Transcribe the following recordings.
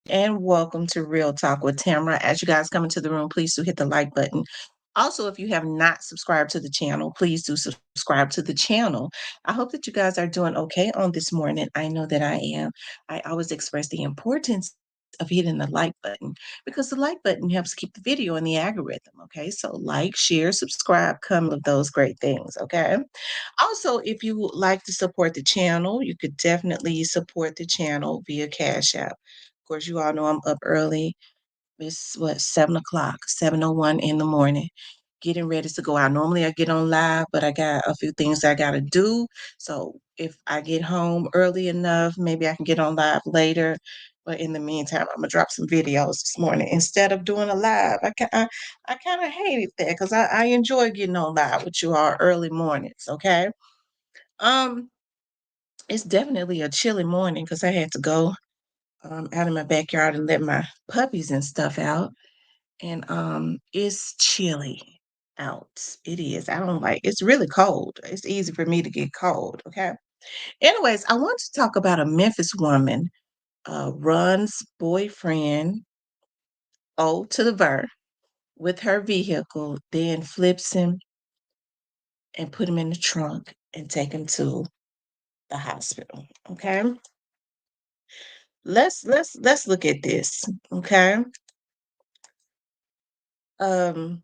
And welcome to Real Talk with Tamara. As you guys come into the room, please do hit the like button. Also, if you have not subscribed to the channel, please do subscribe to the channel. I hope that you guys are doing okay on this morning. I know that I am. I always express the importance of hitting the like button because the like button helps keep the video in the algorithm. Okay, so like, share, subscribe, comment of those great things. Okay. Also, if you would like to support the channel, you could definitely support the channel via Cash App. Of course, you all know I'm up early. It's what, 7 o'clock, 7:01 in the morning, getting ready to go out. Normally I get on live, but I got a few things I gotta do. So if I get home early enough, maybe I can get on live later. But in the meantime, I'm gonna drop some videos this morning instead of doing a live. I kind of hated that because I enjoy getting on live with you all early mornings. Okay. Um, it's definitely a chilly morning because I had to go out in my backyard and let my puppies and stuff out. And it's chilly out. It is. I don't like it's really cold. It's easy for me to get cold. Okay. Anyways, I want to talk about a Memphis woman, runs boyfriend O to the Ver with her vehicle, then flips him and put him in the trunk and take him to the hospital. Okay. Let's look at this. Okay. Um,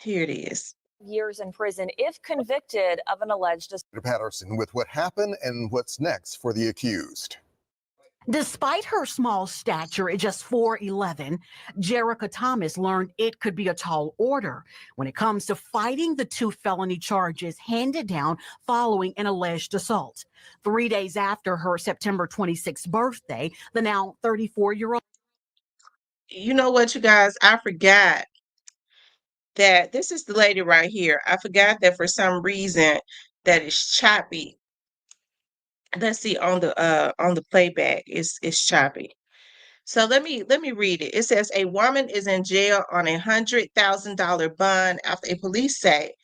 here it is. Years in prison if convicted of an alleged Patterson with what happened and what's next for the accused. Despite her small stature at just 4'11", Jerica Thomas learned it could be a tall order when it comes to fighting the 2 felony charges handed down following an alleged assault. 3 days after her September 26th birthday, the now 34-year-old. You know what, you guys? I forgot that this is the lady right here. I forgot that for some reason that is choppy. Let's see on the playback. It's choppy. So let me read it. It says a woman is in jail on $100,000 bond after a police say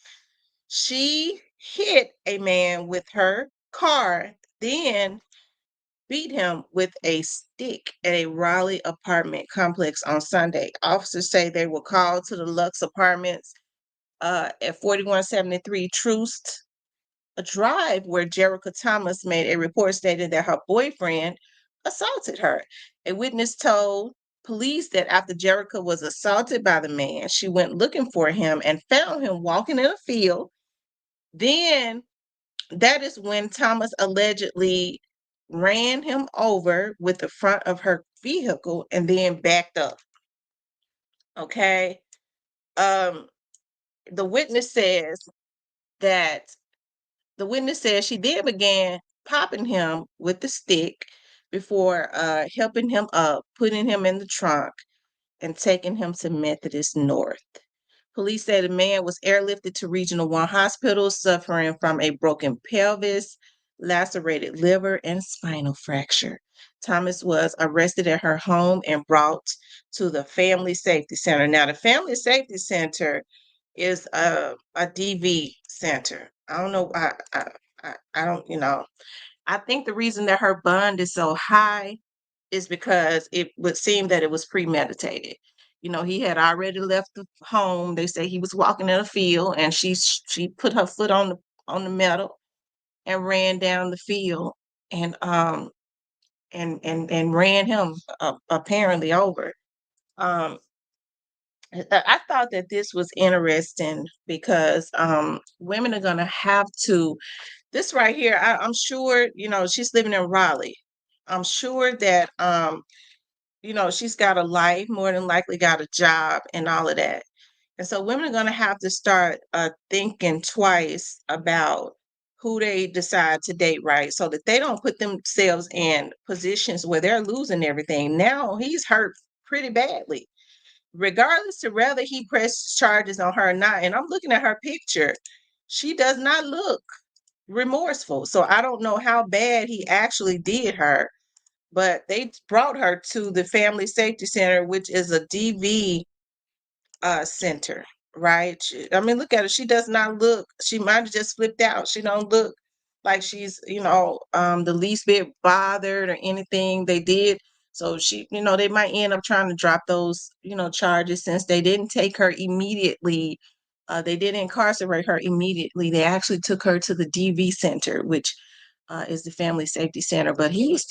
she hit a man with her car, then beat him with a stick at a Raleigh apartment complex on Sunday. Officers say they were called to the Lux Apartments at 4173 Troost a Drive, where Jerica Thomas made a report stating that her boyfriend assaulted her. A witness told police that after Jerica was assaulted by the man, she went looking for him and found him walking in a field. Then that is when Thomas allegedly ran him over with the front of her vehicle and then backed up. Okay. Um, the witness says that she then began popping him with the stick before helping him up, putting him in the trunk, and taking him to Methodist North. Police say the man was airlifted to Regional 1 Hospital suffering from a broken pelvis, lacerated liver, and spinal fracture. Thomas was arrested at her home and brought to the Family Safety Center. Now, the Family Safety Center is a DV center. I don't know. I don't, I think the reason that her bond is so high is because it would seem that it was premeditated. He had already left the home. They say he was walking in a field, and she put her foot on the metal and ran down the field and ran him apparently over. Um, I thought that this was interesting because women are gonna have to. This right here, I'm sure she's living in Raleigh. I'm sure that she's got a life, more than likely got a job and all of that. And so women are going to have to start thinking twice about who they decide to date, right? So that they don't put themselves in positions where they're losing everything. Now he's hurt pretty badly, regardless to whether he presses charges on her or not. And I'm looking at her picture. She does not look remorseful. So I don't know how bad he actually did her, but they brought her to the Family Safety Center, which is a DV center, right? I mean, look at her. She does not look. She might have just flipped out. She don't look like she's, the least bit bothered or anything they did. So they might end up trying to drop those, charges since they didn't take her immediately. They didn't incarcerate her immediately. They actually took her to the DV center, which is the Family Safety Center. But he's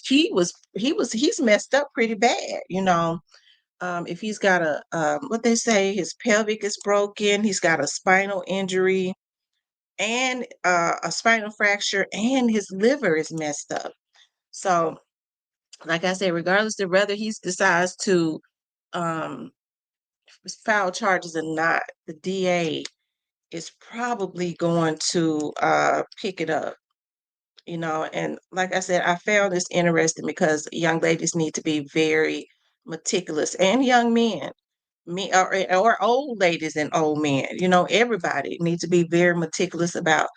messed up pretty bad. If he's got what they say, his pelvic is broken, he's got a spinal injury and a spinal fracture, and his liver is messed up. So, like I said, regardless of whether he decides to um, file charges or not, the DA is probably going to pick it up. And like I said, I found this interesting because young ladies need to be very meticulous, and young men, me or old ladies and old men, everybody needs to be very meticulous about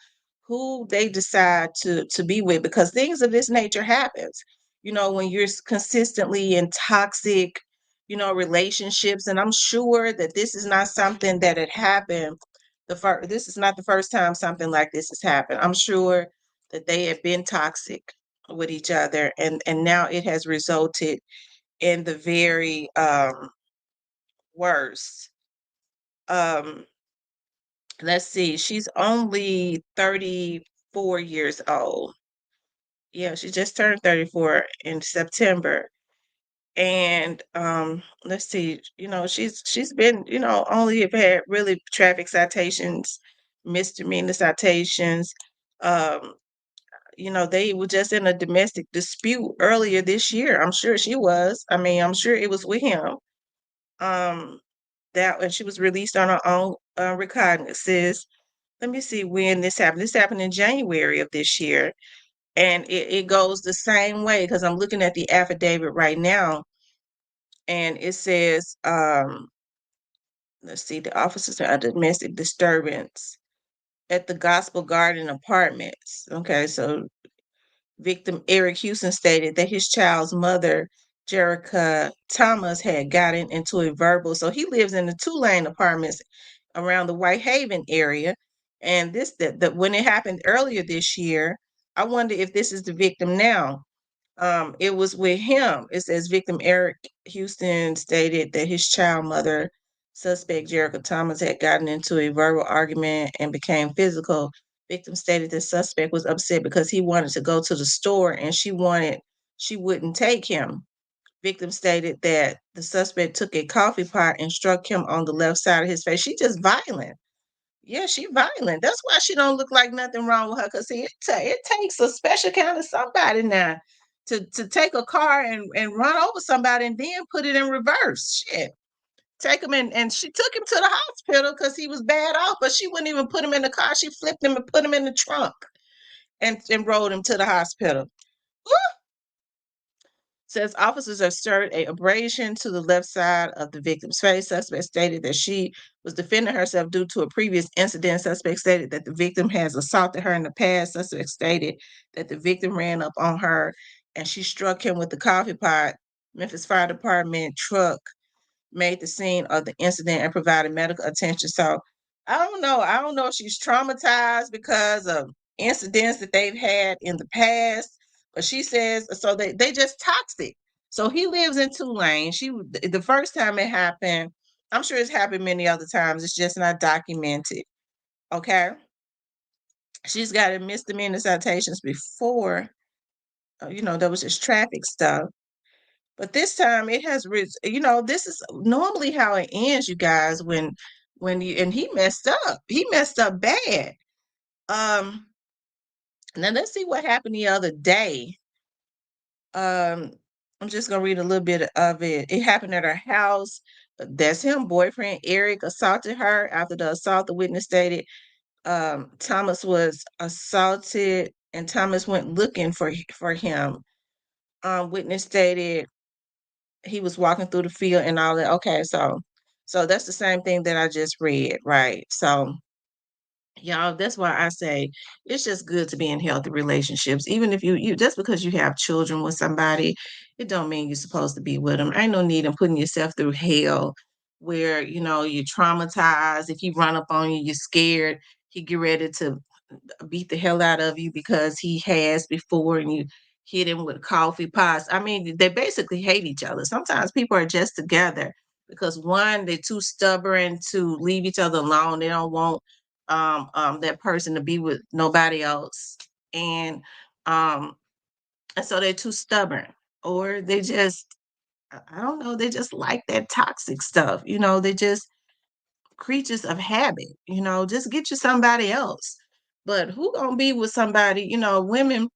who they decide to be with, because things of this nature happens. When you're consistently in toxic, relationships, and I'm sure that this is not something that had happened this is not the first time something like this has happened. I'm sure that they have been toxic with each other, and now it has resulted in the very worst. Um, let's see, she's only 34 years old. Yeah, she just turned 34 in September. And let's see, she's been, only have had really traffic citations, misdemeanor citations. Um, they were just in a domestic dispute earlier this year. I'm sure she was. I mean, I'm sure it was with him. Um, that and she was released on her own recognizances. Let me see when this happened. This happened in January of this year, and it goes the same way because I'm looking at the affidavit right now, and it says, let's see, the officers are a domestic disturbance at the Gospel Garden Apartments. Okay, so victim Eric Houston stated that his child's mother, Jerica Thomas, had gotten into a verbal. So he lives in the 2-lane apartments around the Whitehaven area. And this that when it happened earlier this year, I wonder if this is the victim now. It was with him. It says victim Eric Houston stated that his child mother, suspect Jerica Thomas, had gotten into a verbal argument and became physical. Victim stated the suspect was upset because he wanted to go to the store and she wouldn't take him. Victim stated that the suspect took a coffee pot and struck him on the left side of his face. She just violent. Yeah, she violent. That's why she don't look like nothing wrong with her. Cause see, it takes a special kind of somebody now to take a car and run over somebody and then put it in reverse. Shit. Take him in, and she took him to the hospital because he was bad off, but she wouldn't even put him in the car. She flipped him and put him in the trunk and rode him to the hospital. Woo! Says officers observed a abrasion to the left side of the victim's face. Suspect stated that she was defending herself due to a previous incident. Suspect stated that the victim has assaulted her in the past. Suspect stated that the victim ran up on her and she struck him with the coffee pot. Memphis Fire Department truck made the scene of the incident and provided medical attention. So I don't know. I don't know if she's traumatized because of incidents that they've had in the past, but she says so they just toxic. So he lives in Tulane. The first time it happened, I'm sure it's happened many other times. It's just not documented. Okay. She's got a misdemeanor citations before. There was just traffic stuff. But this time it has this is normally how it ends, you guys, when you and he messed up. He messed up bad. Um, Now let's see what happened the other day. Um, I'm just gonna read a little bit of it. It happened at her house. That's him, boyfriend Eric assaulted her. After the assault, the witness stated Thomas was assaulted and Thomas went looking for him. Witness stated he was walking through the field and all that. Okay, so that's the same thing that I just read, right? So y'all, that's why I say it's just good to be in healthy relationships. Even if you just because you have children with somebody, it don't mean you're supposed to be with them. Ain't no need in putting yourself through hell where you're traumatized. If he run up on you, you're scared. He get ready to beat the hell out of you because he has before and you hit him with coffee pots. I mean, they basically hate each other. Sometimes people are just together because one, they're too stubborn to leave each other alone. They don't want that person to be with nobody else. Um and so they're too stubborn. Or they just I don't know, they just like that toxic stuff. They just creatures of habit, just get you somebody else. But who gonna be with somebody, women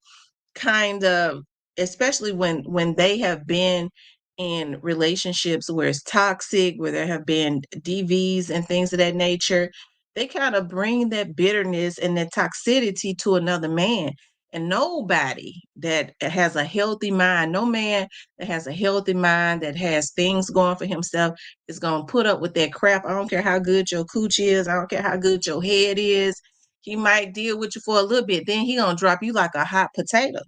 kind of, especially when they have been in relationships where it's toxic, where there have been DVs and things of that nature, they kind of bring that bitterness and that toxicity to another man. And nobody that has a healthy mind, no man that has a healthy mind, that has things going for himself, is going to put up with that crap. I don't care how good your cooch is. I don't care how good your head is. He might deal with you for a little bit, then he gonna drop you like a hot potato.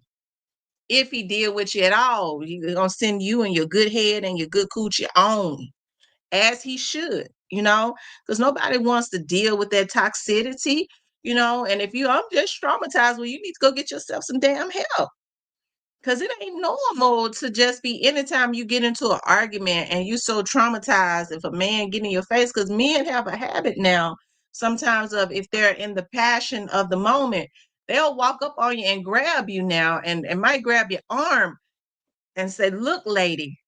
If he deal with you at all, he's gonna send you and your good head and your good coochie on, as he should, because nobody wants to deal with that toxicity, and if I'm just traumatized, well, you need to go get yourself some damn help. Because it ain't normal to just be anytime you get into an argument and you so traumatized if a man get in your face, because men have a habit now sometimes of, if they're in the passion of the moment, they'll walk up on you and grab you now and might grab your arm and say, look, lady,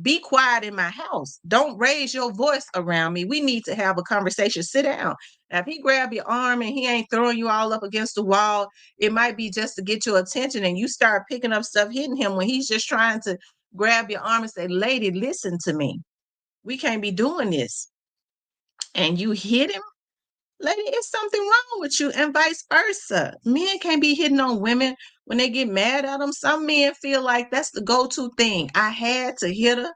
be quiet in my house. Don't raise your voice around me. We need to have a conversation. Sit down. Now, if he grab your arm and he ain't throwing you all up against the wall, it might be just to get your attention, and you start picking up stuff, hitting him when he's just trying to grab your arm and say, lady, listen to me. We can't be doing this. And you hit him, lady, it's something wrong with you, and vice versa. Men can't be hitting on women when they get mad at them. Some men feel like that's the go-to thing. I had to hit her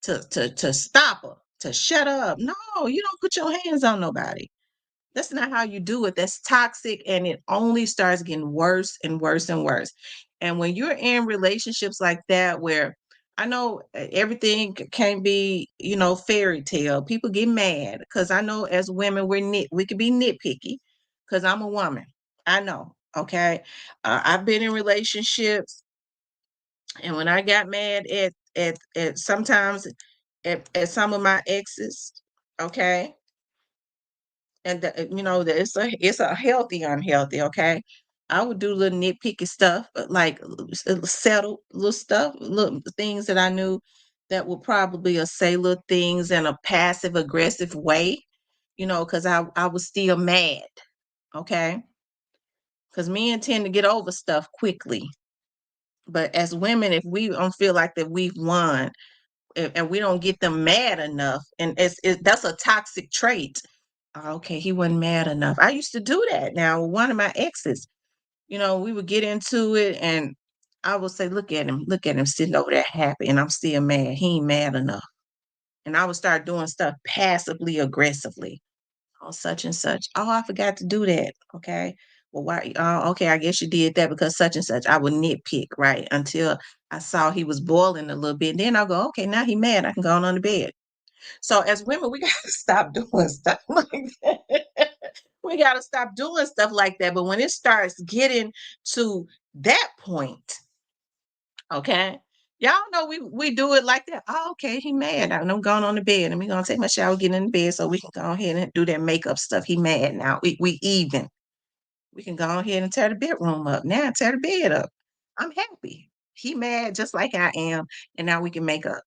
to stop her, to shut her up. No, you don't put your hands on nobody. That's not how you do it. That's toxic, and it only starts getting worse and worse and worse. And when you're in relationships like that, where I know everything can't be, fairy tale. People get mad because I know as women we could be nitpicky because I'm a woman. I know. Okay, I've been in relationships, and when I got mad at sometimes at some of my exes, okay, and that it's a healthy unhealthy, okay. I would do little nitpicky stuff, like settle little stuff, little things that I knew that would probably say little things in a passive aggressive way, because I was still mad, okay, because men tend to get over stuff quickly. But as women, if we don't feel like that we've won, and we don't get them mad enough, and that's a toxic trait. Okay, he wasn't mad enough. I used to do that. Now, with one of my exes, we would get into it, and I would say, look at him sitting over there happy, and I'm still mad. He ain't mad enough. And I would start doing stuff passively aggressively. Oh, such and such. Oh, I forgot to do that. Okay. Well, why? Okay, I guess you did that because such and such. I would nitpick, right, until I saw he was boiling a little bit. And then I'll go, okay, now he mad. I can go on the bed. So as women, we gotta stop doing stuff like that. We gotta stop doing stuff like that. But when it starts getting to that point, okay, y'all know we do it like that. Oh, okay, he mad. I'm going on the bed, and we gonna take my shower, get in the bed, so we can go ahead and do that makeup stuff. He mad now. We even. We can go ahead and tear the bedroom up now. Tear the bed up. I'm happy. He mad just like I am, and now we can make up.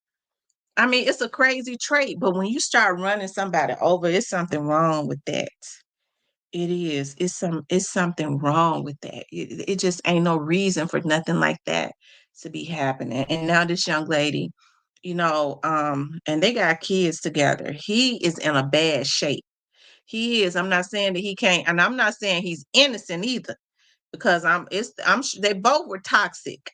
I mean, it's a crazy trait, but when you start running somebody over, it's something wrong with that. It is. It's something wrong with that. It just ain't no reason for nothing like that to be happening. And now this young lady, and they got kids together. He is in a bad shape. He is. I'm not saying that he can't, and I'm not saying he's innocent either, because they both were toxic.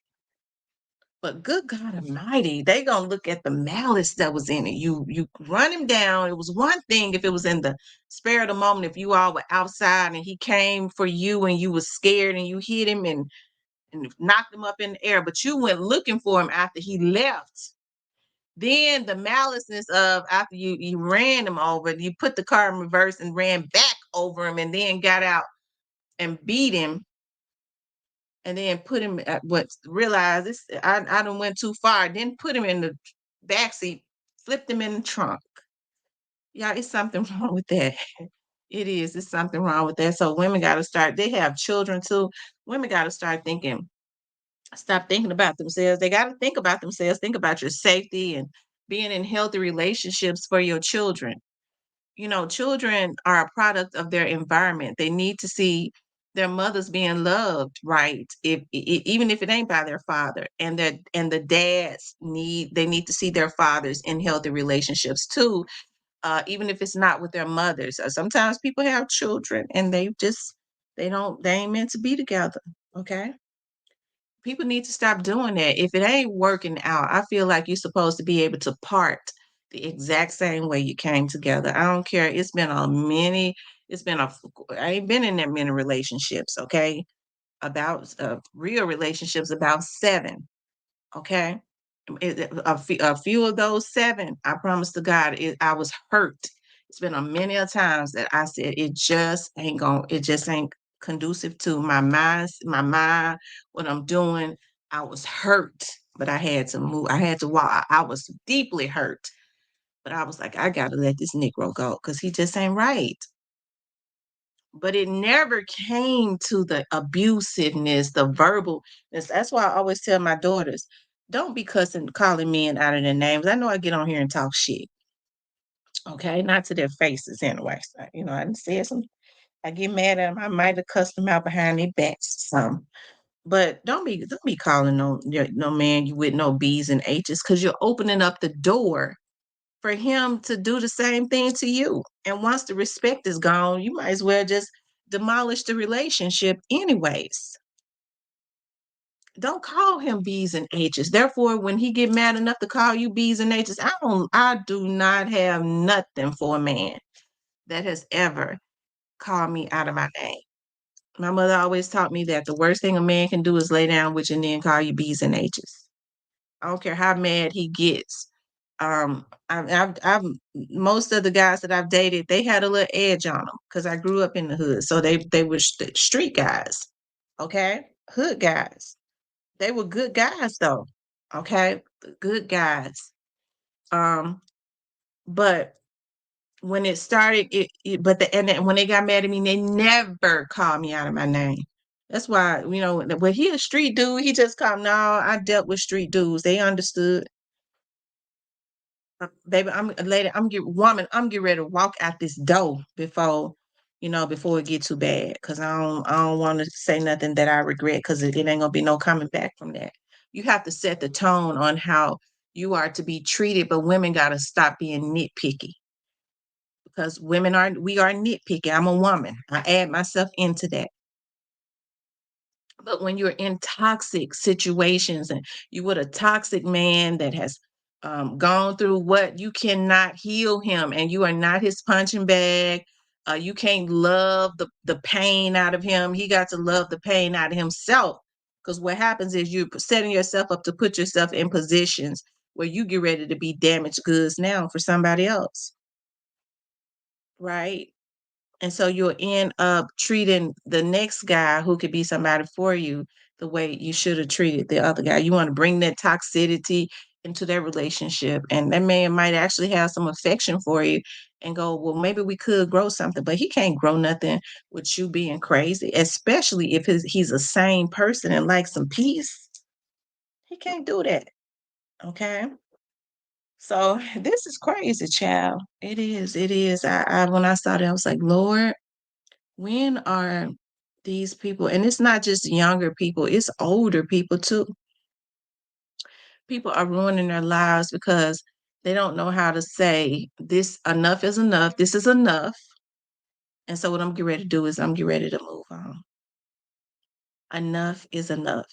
But good God Almighty, they gonna look at the malice that was in it. You run him down. It was one thing if it was in the spare of the moment, if you all were outside and he came for you and you was scared and you hit him and knocked him up in the air, but you went looking for him after he left. Then the maliceness of after you ran him over, you put the car in reverse and ran back over him and then got out and beat him, and then put him at what realize this I done went too far, then put him in the back seat, flipped him in the trunk. Yeah, it's something wrong with that. It is. It's something wrong with that. So women got to start. They have children too. Women got to start thinking. Stop thinking about themselves. They got to think about themselves. Think about your safety and being in healthy relationships for your children. You know, children are a product of their environment. They need to see their mothers being loved, right? Even if it ain't by their father, and the dads need to see their fathers in healthy relationships too, even if it's not with their mothers. Sometimes people have children and they ain't meant to be together. Okay, people need to stop doing that. If it ain't working out, I feel like you're supposed to be able to part the exact same way you came together. I don't care. It's been a, I ain't been in that many relationships, okay? About real relationships, about 7, okay? A few of those 7, I promise to God, I was hurt. It's been a many a times that I said it just ain't conducive to my mind, what I'm doing. I was hurt, but I had to move. I had to walk. I was deeply hurt, but I was like, I gotta let this Negro go because he just ain't right. But it never came to the abusiveness, the verbalness. That's why I always tell my daughters, don't be cussing, calling men out of their names. I know I get on here and talk shit. Okay, not to their faces anyway. So, I didn't say some. I get mad at them. I might have cussed them out behind their backs some. But don't be calling no man you with no B's and H's because you're opening up the door for him to do the same thing to you. And once the respect is gone, you might as well just demolish the relationship anyways. Don't call him B's and H's. Therefore, when he get mad enough to call you B's and H's, I do not have nothing for a man that has ever called me out of my name. My mother always taught me that the worst thing a man can do is lay down with you and then call you B's and H's. I don't care how mad he gets. I've most of the guys that I've dated, they had a little edge on them because I grew up in the hood, so they were street guys, okay, hood guys. They were good guys though, okay, good guys. Um, but when it started, but and then when they got mad at me, they never called me out of my name. That's why, when he a street dude, he just called. No, I dealt with street dudes. They understood. Baby, I'm a lady. I'm getting ready to walk out this door before it get too bad. Cause I don't want to say nothing that I regret. Cause it ain't gonna be no coming back from that. You have to set the tone on how you are to be treated, but women gotta stop being nitpicky because we are nitpicky. I'm a woman. I add myself into that. But when you're in toxic situations and you with a toxic man that has gone through what, you cannot heal him and you are not his punching bag. You can't love the pain out of him. He got to love the pain out of himself. Because what happens is you're setting yourself up to put yourself in positions where you get ready to be damaged goods now for somebody else. Right? And so you'll end up treating the next guy who could be somebody for you the way you should have treated the other guy. You want to bring that toxicity into their relationship. And that man might actually have some affection for you and go, well, maybe we could grow something, but he can't grow nothing with you being crazy, especially if he's a sane person and likes some peace. He can't do that. Okay. So this is crazy, child. It is. It is. When I saw that, I was like, Lord, when are these people, and it's not just younger people, it's older people too. People are ruining their lives because they don't know how to say this, enough is enough, this is enough. And so what I'm getting ready to do is I'm getting ready to move on. Enough is enough.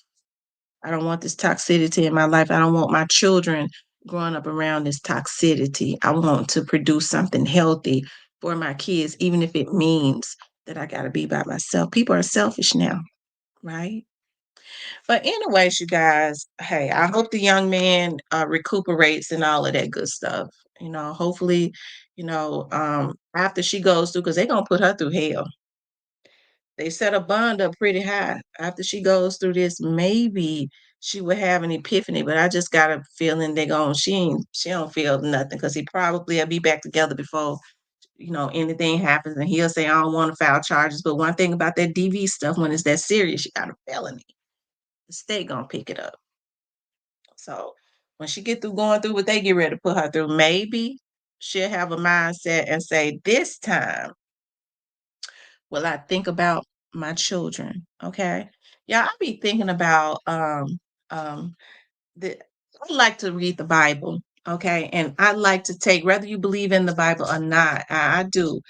I don't want this toxicity in my life. I don't want my children growing up around this toxicity. I want to produce something healthy for my kids, even if it means that I got to be by myself. People are selfish now, right? But anyways, you guys, hey, I hope the young man recuperates and all of that good stuff. Hopefully, after she goes through, because they're gonna put her through hell. they set a bond up pretty high. After she goes through this, maybe she would have an epiphany. But I just got a feeling they're going. She don't feel nothing because he probably will be back together before anything happens, and he'll say, I don't want to file charges. But one thing about that DV stuff, when it's that serious, you got a felony. The state gonna pick it up. So when she get through going through what they get ready to put her through, maybe she'll have a mindset and say, this time will I think about my children. Okay. Yeah, I be thinking about um the I like to read the Bible, okay? And I like to take, whether you believe in the Bible or not, I do.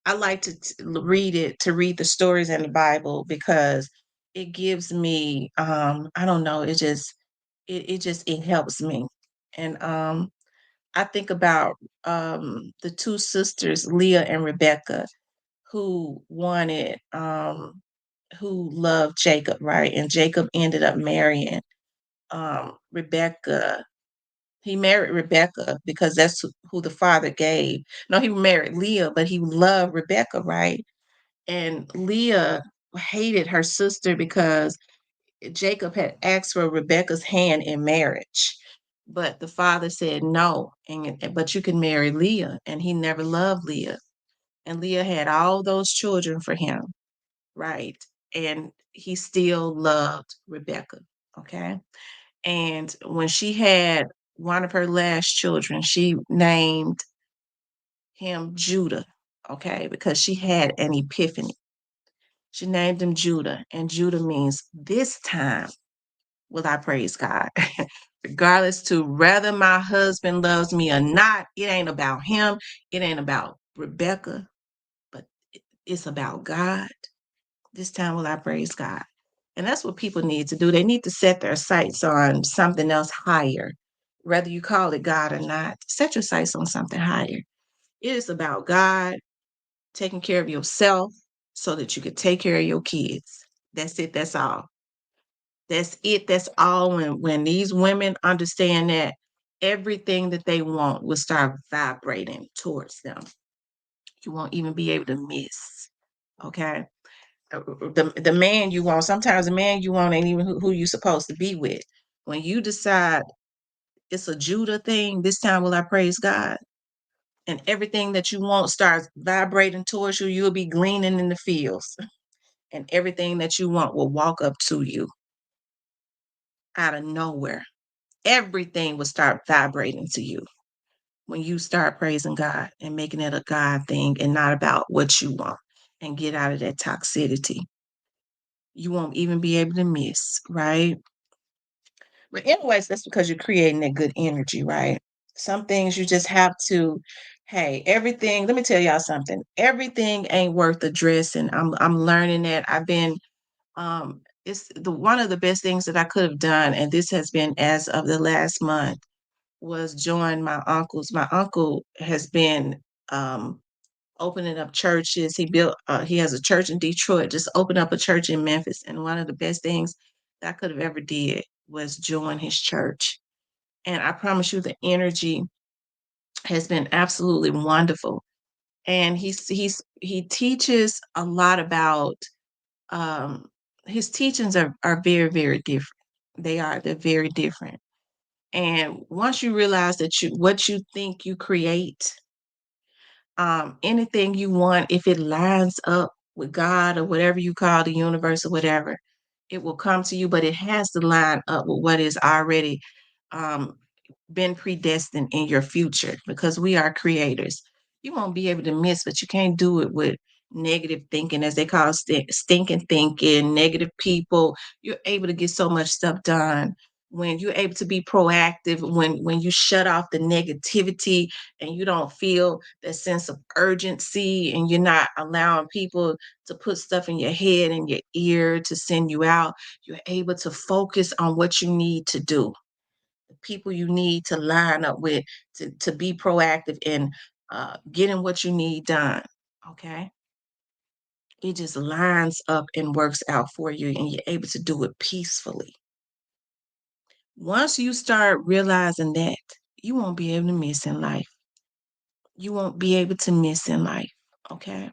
I like to read it, to read the stories in the Bible because it gives me, I don't know, it helps me. And I think about the two sisters, Leah and Rebecca, who wanted, who loved Jacob, right? And Jacob ended up marrying Rebecca. He married Rebecca because that's who the father gave. No, he married Leah, but he loved Rebecca, right? And Leah hated her sister because Jacob had asked for Rebecca's hand in marriage. But the father said no, but you can marry Leah. And he never loved Leah. And Leah had all those children for him, right? And he still loved Rebecca, okay? And when she had one of her last children, she named him Judah, okay, because she had an epiphany. She named him Judah, and Judah means this time will I praise God. Regardless to whether my husband loves me or not, it ain't about him, it ain't about Rebecca, but it's about God. This time will I praise God. And that's what people need to do. They need to set their sights on something else higher, whether you call it God or not. Set your sights on something higher. It is about God taking care of yourself so that you can take care of your kids. That's it. That's all. That's it. That's all. When these women understand that, everything that they want will start vibrating towards them. You won't even be able to miss. Okay. The man you want, sometimes the man you want ain't even who you supposed to be with. When you decide it's a Judah thing, this time will I praise God, and everything that you want starts vibrating towards you, you'll be gleaning in the fields, and everything that you want will walk up to you out of nowhere. Everything will start vibrating to you when you start praising God and making it a God thing and not about what you want, and get out of that toxicity. You won't even be able to miss, right? But anyways, that's because you're creating that good energy, right? Some things you just have to, hey, everything, let me tell y'all something. Everything ain't worth addressing. I'm learning that. I've been it's the one of the best things that I could have done, and this has been as of the last month, was join my uncles. My uncle has been opening up churches. He has a church in Detroit, just opened up a church in Memphis. And one of the best things that I could have ever did was join his church. And I promise you the energy has been absolutely wonderful. And he teaches a lot about um his teachings are very, very different. They're very different. And once you realize that what you think you create, anything you want, if it lines up with God or whatever you call the universe or whatever, it will come to you, but it has to line up with what is already um, been predestined in your future, because we are creators. You won't be able to miss, but you can't do it with negative thinking, as they call stinking thinking, negative people. You're able to get so much stuff done when you're able to be proactive, when you shut off the negativity and you don't feel that sense of urgency, and you're not allowing people to put stuff in your head and your ear to send you out. You're able to focus on what you need to do, the people you need to line up with, to be proactive in getting what you need done. Okay. It just lines up and works out for you, and you're able to do it peacefully. Once you start realizing that, you won't be able to miss in life. You won't be able to miss in life. Okay.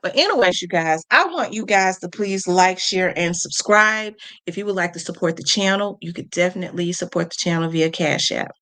But anyways, you guys, I want you guys to please like, share, and subscribe. If you would like to support the channel, you could definitely support the channel via Cash App.